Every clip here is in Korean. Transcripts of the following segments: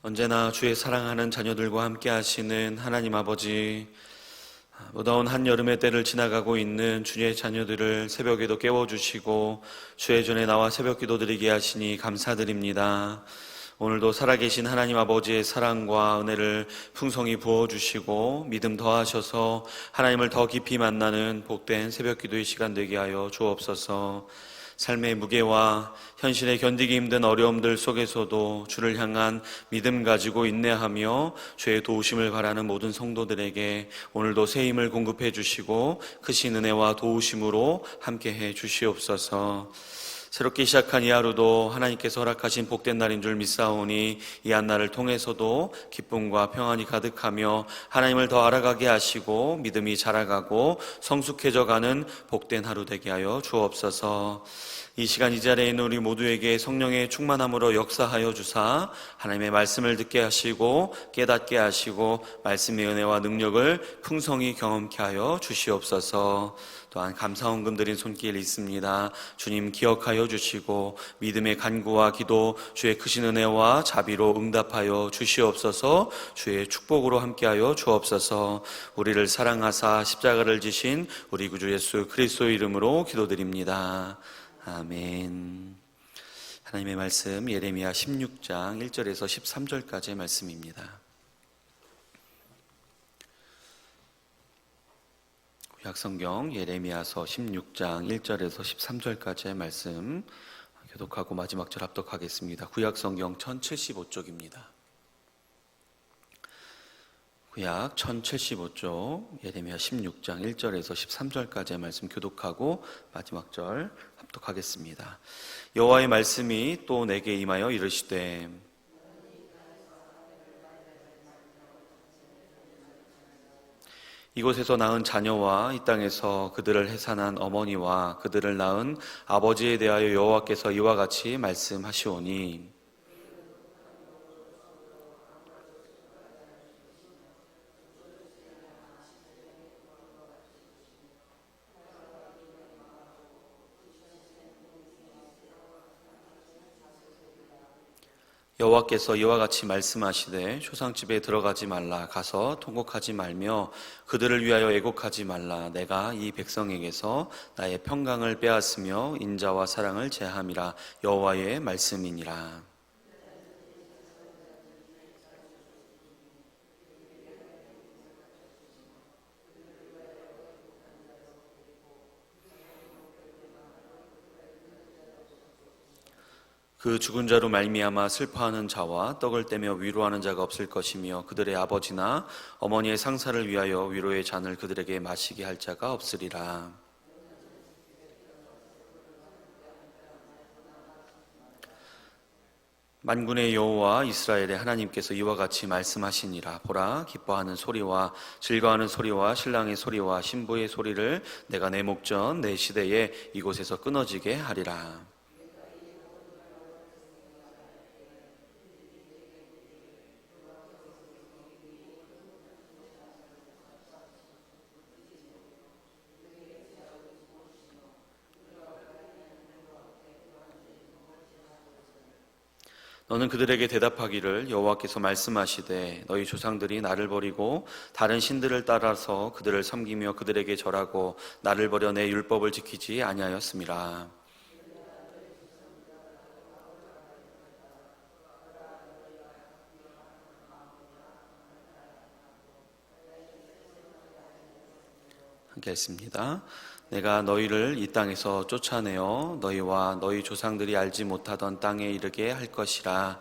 언제나 주의 사랑하는 자녀들과 함께 하시는 하나님 아버지, 무더운 한여름의 때를 지나가고 있는 주의 자녀들을 새벽에도 깨워주시고 주의 전에 나와 새벽 기도 드리게 하시니 감사드립니다. 오늘도 살아계신 하나님 아버지의 사랑과 은혜를 풍성히 부어주시고 믿음 더하셔서 하나님을 더 깊이 만나는 복된 새벽 기도의 시간 되게 하여 주옵소서. 삶의 무게와 현실에 견디기 힘든 어려움들 속에서도 주를 향한 믿음 가지고 인내하며 주의 도우심을 바라는 모든 성도들에게 오늘도 새 힘을 공급해 주시고 크신 은혜와 도우심으로 함께해 주시옵소서. 새롭게 시작한 이 하루도 하나님께서 허락하신 복된 날인 줄 믿사오니 이 한날을 통해서도 기쁨과 평안이 가득하며 하나님을 더 알아가게 하시고 믿음이 자라가고 성숙해져가는 복된 하루 되게 하여 주옵소서. 이 시간 이 자리에 있는 우리 모두에게 성령의 충만함으로 역사하여 주사 하나님의 말씀을 듣게 하시고 깨닫게 하시고 말씀의 은혜와 능력을 풍성히 경험케 하여 주시옵소서. 또한 감사원금 드린 손길 있습니다. 주님 기억하여 주시고 믿음의 간구와 기도 주의 크신 은혜와 자비로 응답하여 주시옵소서. 주의 축복으로 함께하여 주옵소서. 우리를 사랑하사 십자가를 지신 우리 구주 예수 그리스도의 이름으로 기도드립니다. 아멘. 하나님의 말씀 예레미야 16장 1절에서 13절까지의 말씀입니다. 구약성경 예레미야서 16장 1절에서 13절까지의 말씀 교독하고 마지막 절 합독하겠습니다. 구약성경 1075쪽입니다. 구약 1075쪽 예레미야 16장 1절에서 13절까지의 말씀 교독하고 마지막 절 합독하겠습니다. 여호와의 말씀이 또 내게 임하여 이르시되 이곳에서 낳은 자녀와 이 땅에서 그들을 해산한 어머니와 그들을 낳은 아버지에 대하여 여호와께서 이와 같이 말씀하시오니 여호와께서 이와 같이 말씀하시되 초상집에 들어가지 말라. 가서 통곡하지 말며 그들을 위하여 애곡하지 말라. 내가 이 백성에게서 나의 평강을 빼앗으며 인자와 사랑을 제함이라. 여호와의 말씀이니라. 그 죽은 자로 말미암아 슬퍼하는 자와 떡을 떼며 위로하는 자가 없을 것이며 그들의 아버지나 어머니의 상사를 위하여 위로의 잔을 그들에게 마시게 할 자가 없으리라. 만군의 여호와 이스라엘의 하나님께서 이와 같이 말씀하시니라. 보라, 기뻐하는 소리와 즐거워하는 소리와 신랑의 소리와 신부의 소리를 내가 내 목전 내 시대에 이곳에서 끊어지게 하리라. 너는 그들에게 대답하기를 여호와께서 말씀하시되 너희 조상들이 나를 버리고 다른 신들을 따라서 그들을 섬기며 그들에게 절하고 나를 버려 내 율법을 지키지 아니하였음이라. 함께 했습니다. 내가 너희를 이 땅에서 쫓아내어 너희와 너희 조상들이 알지 못하던 땅에 이르게 할 것이라.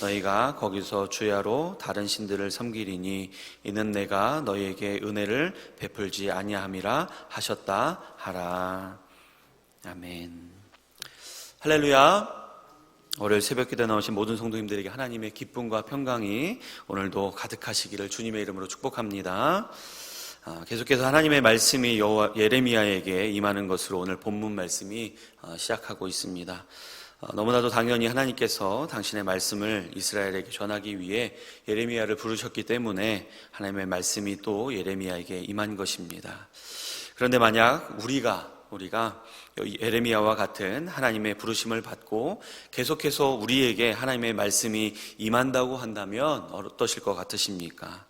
너희가 거기서 주야로 다른 신들을 섬기리니 이는 내가 너희에게 은혜를 베풀지 아니함이라 하셨다 하라. 아멘. 할렐루야. 월요일 새벽 기도에 나오신 모든 성도님들에게 하나님의 기쁨과 평강이 오늘도 가득하시기를 주님의 이름으로 축복합니다. 계속해서 하나님의 말씀이 예레미야에게 임하는 것으로 오늘 본문 말씀이 시작하고 있습니다. 너무나도 당연히 하나님께서 당신의 말씀을 이스라엘에게 전하기 위해 예레미야를 부르셨기 때문에 하나님의 말씀이 또 예레미야에게 임한 것입니다. 그런데 만약 우리가 우리가 예레미야와 같은 하나님의 부르심을 받고 계속해서 우리에게 하나님의 말씀이 임한다고 한다면 어떠실 것 같으십니까?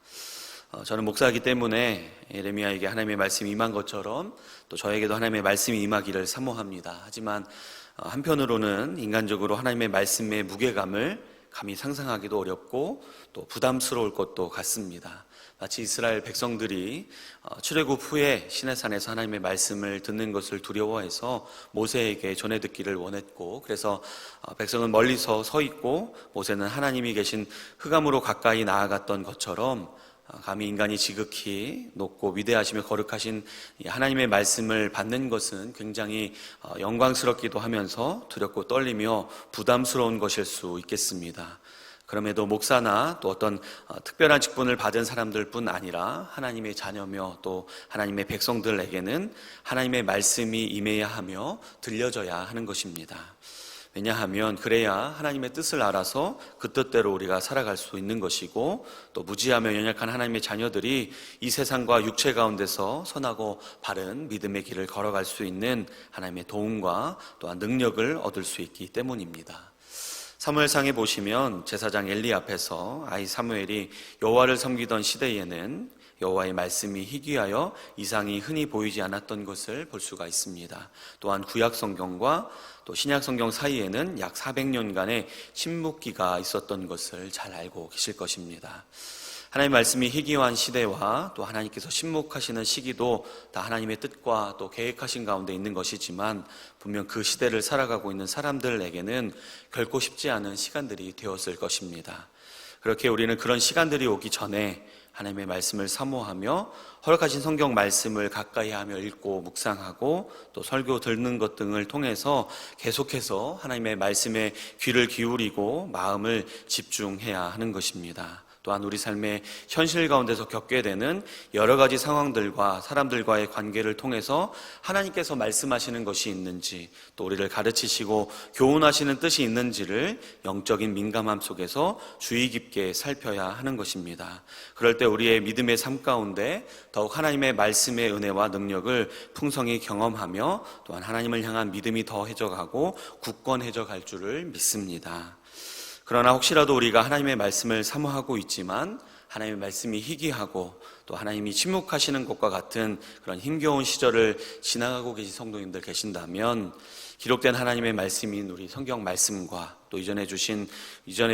저는 목사이기 때문에 예레미야에게 하나님의 말씀이 임한 것처럼 또 저에게도 하나님의 말씀이 임하기를 사모합니다. 하지만 한편으로는 인간적으로 하나님의 말씀의 무게감을 감히 상상하기도 어렵고 또 부담스러울 것도 같습니다. 마치 이스라엘 백성들이 출애굽 후에 시내산에서 하나님의 말씀을 듣는 것을 두려워해서 모세에게 전해 듣기를 원했고, 그래서 백성은 멀리서 서 있고 모세는 하나님이 계신 흑암으로 가까이 나아갔던 것처럼 감히 인간이 지극히 높고 위대하시며 거룩하신 하나님의 말씀을 받는 것은 굉장히 영광스럽기도 하면서 두렵고 떨리며 부담스러운 것일 수 있겠습니다. 그럼에도 목사나 또 어떤 특별한 직분을 받은 사람들뿐 아니라 하나님의 자녀며 또 하나님의 백성들에게는 하나님의 말씀이 임해야 하며 들려져야 하는 것입니다. 왜냐하면 그래야 하나님의 뜻을 알아서 그 뜻대로 우리가 살아갈 수 있는 것이고, 또 무지하며 연약한 하나님의 자녀들이 이 세상과 육체 가운데서 선하고 바른 믿음의 길을 걸어갈 수 있는 하나님의 도움과 또한 능력을 얻을 수 있기 때문입니다. 사무엘상에 보시면 제사장 엘리 앞에서 아이 사무엘이 여호와를 섬기던 시대에는 여호와의 말씀이 희귀하여 이상이 흔히 보이지 않았던 것을 볼 수가 있습니다. 또한 구약 성경과 또 신약 성경 사이에는 약 400년간의 침묵기가 있었던 것을 잘 알고 계실 것입니다. 하나님의 말씀이 희귀한 시대와 또 하나님께서 침묵하시는 시기도 다 하나님의 뜻과 또 계획하신 가운데 있는 것이지만, 분명 그 시대를 살아가고 있는 사람들에게는 결코 쉽지 않은 시간들이 되었을 것입니다. 그렇게 우리는 그런 시간들이 오기 전에 하나님의 말씀을 사모하며 허락하신 성경 말씀을 가까이 하며 읽고 묵상하고 또 설교 듣는 것 등을 통해서 계속해서 하나님의 말씀에 귀를 기울이고 마음을 집중해야 하는 것입니다. 또한 우리 삶의 현실 가운데서 겪게 되는 여러 가지 상황들과 사람들과의 관계를 통해서 하나님께서 말씀하시는 것이 있는지, 또 우리를 가르치시고 교훈하시는 뜻이 있는지를 영적인 민감함 속에서 주의 깊게 살펴야 하는 것입니다. 그럴 때 우리의 믿음의 삶 가운데 더욱 하나님의 말씀의 은혜와 능력을 풍성히 경험하며 또한 하나님을 향한 믿음이 더해져가고 굳건해져 갈 줄을 믿습니다. 그러나 혹시라도 우리가 하나님의 말씀을 사모하고 있지만 하나님의 말씀이 희귀하고 또 하나님이 침묵하시는 것과 같은 그런 힘겨운 시절을 지나가고 계신 성도님들 계신다면, 기록된 하나님의 말씀인 우리 성경 말씀과 또 이전에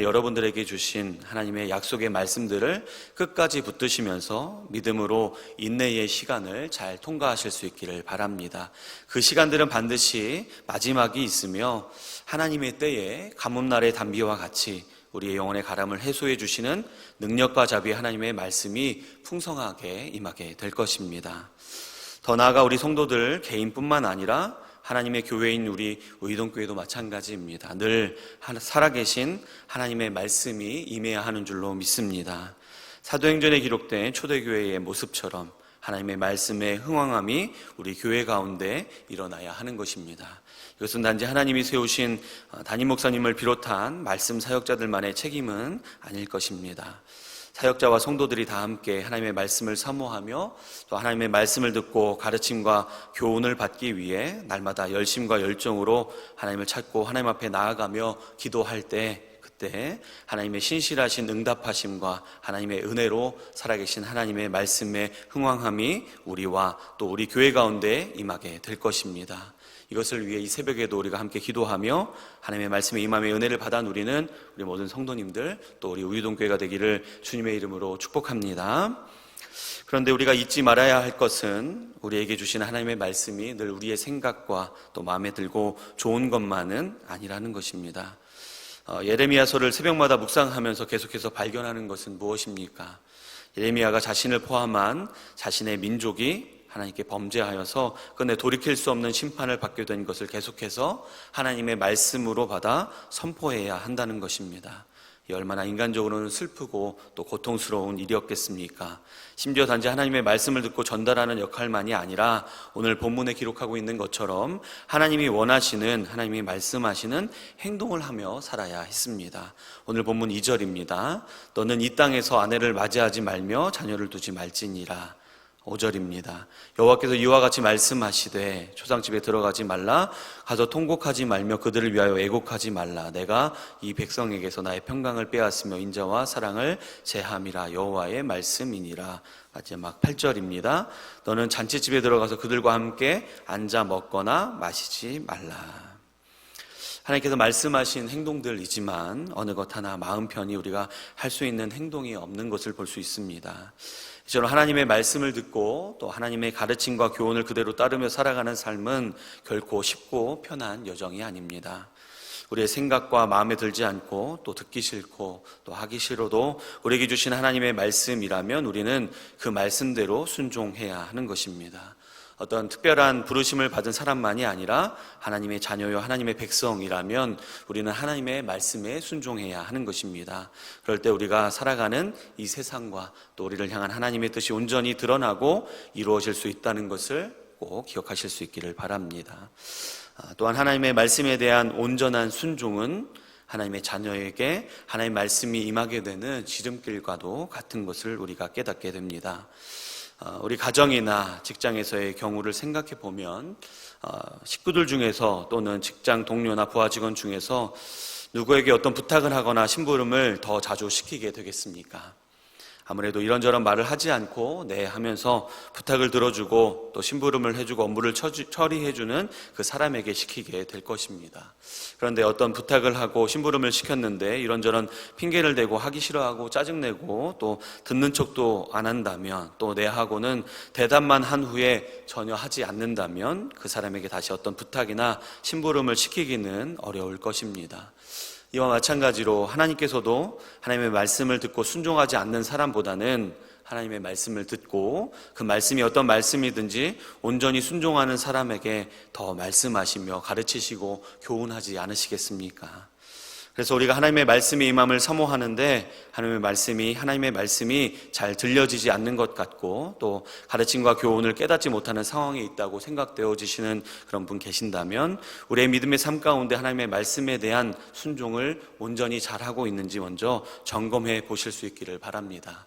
여러분들에게 주신 하나님의 약속의 말씀들을 끝까지 붙드시면서 믿음으로 인내의 시간을 잘 통과하실 수 있기를 바랍니다. 그 시간들은 반드시 마지막이 있으며 하나님의 때에 가뭄날의 단비와 같이 우리의 영혼의 가람을 해소해 주시는 능력과 자비의 하나님의 말씀이 풍성하게 임하게 될 것입니다. 더 나아가 우리 성도들 개인뿐만 아니라 하나님의 교회인 우리 의동교회도 마찬가지입니다. 늘 살아계신 하나님의 말씀이 임해야 하는 줄로 믿습니다. 사도행전에 기록된 초대교회의 모습처럼 하나님의 말씀의 흥왕함이 우리 교회 가운데 일어나야 하는 것입니다. 이것은 단지 하나님이 세우신 담임 목사님을 비롯한 말씀 사역자들만의 책임은 아닐 것입니다. 사역자와 성도들이 다 함께 하나님의 말씀을 사모하며 또 하나님의 말씀을 듣고 가르침과 교훈을 받기 위해 날마다 열심과 열정으로 하나님을 찾고 하나님 앞에 나아가며 기도할 때, 그때 하나님의 신실하신 응답하심과 하나님의 은혜로 살아계신 하나님의 말씀의 흥왕함이 우리와 또 우리 교회 가운데 임하게 될 것입니다. 이것을 위해 이 새벽에도 우리가 함께 기도하며 하나님의 말씀에 임함의 은혜를 받아 누리는 우리 모든 성도님들, 또 우리 우유동교회가 되기를 주님의 이름으로 축복합니다. 그런데 우리가 잊지 말아야 할 것은 우리에게 주신 하나님의 말씀이 늘 우리의 생각과 또 마음에 들고 좋은 것만은 아니라는 것입니다. 예레미야서를 새벽마다 묵상하면서 계속해서 발견하는 것은 무엇입니까? 예레미야가 자신을 포함한 자신의 민족이 하나님께 범죄하여서 끝내 돌이킬 수 없는 심판을 받게 된 것을 계속해서 하나님의 말씀으로 받아 선포해야 한다는 것입니다. 이 얼마나 인간적으로는 슬프고 또 고통스러운 일이었겠습니까? 심지어 단지 하나님의 말씀을 듣고 전달하는 역할만이 아니라 오늘 본문에 기록하고 있는 것처럼 하나님이 원하시는, 하나님이 말씀하시는 행동을 하며 살아야 했습니다. 오늘 본문 2절입니다. 너는 이 땅에서 아내를 맞이하지 말며 자녀를 두지 말지니라. 5절입니다. 여호와께서 이와 같이 말씀하시되 초상집에 들어가지 말라, 가서 통곡하지 말며 그들을 위하여 애곡하지 말라. 내가 이 백성에게서 나의 평강을 빼앗으며 인자와 사랑을 제함이라. 여호와의 말씀이니라. 마지막 8절입니다. 너는 잔치집에 들어가서 그들과 함께 앉아 먹거나 마시지 말라. 하나님께서 말씀하신 행동들이지만 어느 것 하나 마음 편히 우리가 할 수 있는 행동이 없는 것을 볼 수 있습니다. 이처럼 하나님의 말씀을 듣고 또 하나님의 가르침과 교훈을 그대로 따르며 살아가는 삶은 결코 쉽고 편한 여정이 아닙니다. 우리의 생각과 마음에 들지 않고 또 듣기 싫고 또 하기 싫어도 우리에게 주신 하나님의 말씀이라면 우리는 그 말씀대로 순종해야 하는 것입니다. 어떤 특별한 부르심을 받은 사람만이 아니라 하나님의 자녀요 하나님의 백성이라면 우리는 하나님의 말씀에 순종해야 하는 것입니다. 그럴 때 우리가 살아가는 이 세상과 또 우리를 향한 하나님의 뜻이 온전히 드러나고 이루어질 수 있다는 것을 꼭 기억하실 수 있기를 바랍니다. 또한 하나님의 말씀에 대한 온전한 순종은 하나님의 자녀에게 하나님의 말씀이 임하게 되는 지름길과도 같은 것을 우리가 깨닫게 됩니다. 우리 가정이나 직장에서의 경우를 생각해 보면 식구들 중에서 또는 직장 동료나 부하 직원 중에서 누구에게 어떤 부탁을 하거나 심부름을 더 자주 시키게 되겠습니까? 아무래도 이런저런 말을 하지 않고 네 하면서 부탁을 들어주고 또 심부름을 해주고 업무를 처리해주는 그 사람에게 시키게 될 것입니다. 그런데 어떤 부탁을 하고 심부름을 시켰는데 이런저런 핑계를 대고 하기 싫어하고 짜증내고 또 듣는 척도 안 한다면 또 네 하고는 대답만 한 후에 전혀 하지 않는다면 그 사람에게 다시 어떤 부탁이나 심부름을 시키기는 어려울 것입니다. 이와 마찬가지로 하나님께서도 하나님의 말씀을 듣고 순종하지 않는 사람보다는 하나님의 말씀을 듣고 그 말씀이 어떤 말씀이든지 온전히 순종하는 사람에게 더 말씀하시며 가르치시고 교훈하지 않으시겠습니까? 그래서 우리가 하나님의 말씀이 임함을 사모하는데 하나님의 말씀이 잘 들려지지 않는 것 같고 또 가르침과 교훈을 깨닫지 못하는 상황에 있다고 생각되어지시는 그런 분 계신다면 우리의 믿음의 삶 가운데 하나님의 말씀에 대한 순종을 온전히 잘하고 있는지 먼저 점검해 보실 수 있기를 바랍니다.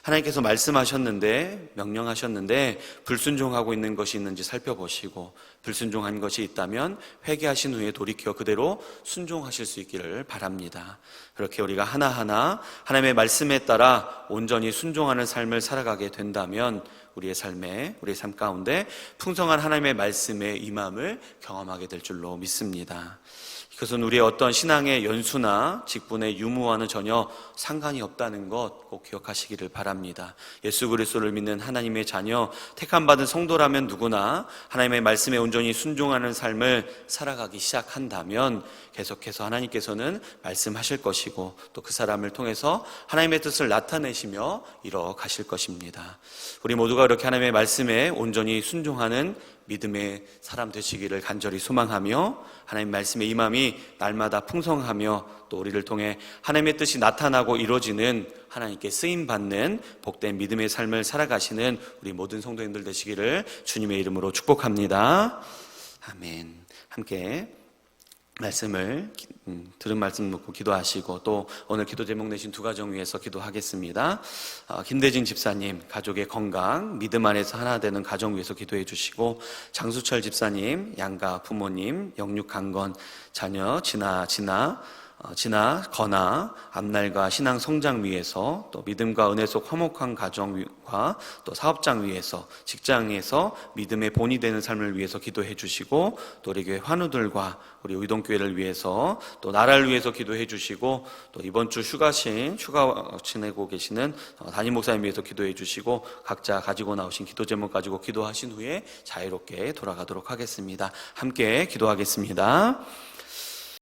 하나님께서 말씀하셨는데 명령하셨는데 불순종하고 있는 것이 있는지 살펴보시고 불순종한 것이 있다면 회개하신 후에 돌이켜 그대로 순종하실 수 있기를 바랍니다. 그렇게 우리가 하나하나 하나님의 말씀에 따라 온전히 순종하는 삶을 살아가게 된다면 우리의 삶 가운데 풍성한 하나님의 말씀의 임함을 경험하게 될 줄로 믿습니다. 이것은 우리의 어떤 신앙의 연수나 직분의 유무와는 전혀 상관이 없다는 것 꼭 기억하시기를 바랍니다. 예수 그리스도를 믿는 하나님의 자녀, 택함받은 성도라면 누구나 하나님의 말씀에 온전히 순종하는 삶을 살아가기 시작한다면 계속해서 하나님께서는 말씀하실 것이고 또 그 사람을 통해서 하나님의 뜻을 나타내시며 이뤄 가실 것입니다. 우리 모두가 이렇게 하나님의 말씀에 온전히 순종하는 믿음의 사람 되시기를 간절히 소망하며 하나님 말씀의 임함이 날마다 풍성하며 또 우리를 통해 하나님의 뜻이 나타나고 이루어지는 하나님께 쓰임받는 복된 믿음의 삶을 살아가시는 우리 모든 성도님들 되시기를 주님의 이름으로 축복합니다. 아멘. 함께 들은 말씀 놓고 기도하시고 또 오늘 기도 제목 내신 두 가정 위해서 기도하겠습니다. 김대진 집사님 가족의 건강, 믿음 안에서 하나 되는 가정 위해서 기도해 주시고 장수철 집사님 양가 부모님 영육 강건 자녀 건아 앞날과 신앙 성장 위해서 또 믿음과 은혜 속 화목한 가정과 또 사업장 위해서 직장에서 믿음의 본이 되는 삶을 위해서 기도해 주시고 또 우리 교회 환우들과 우리 의동교회를 위해서 또 나라를 위해서 기도해 주시고 또 이번 주 휴가 지내고 계시는 담임 목사님 위해서 기도해 주시고 각자 가지고 나오신 기도 제목 가지고 기도하신 후에 자유롭게 돌아가도록 하겠습니다. 함께 기도하겠습니다.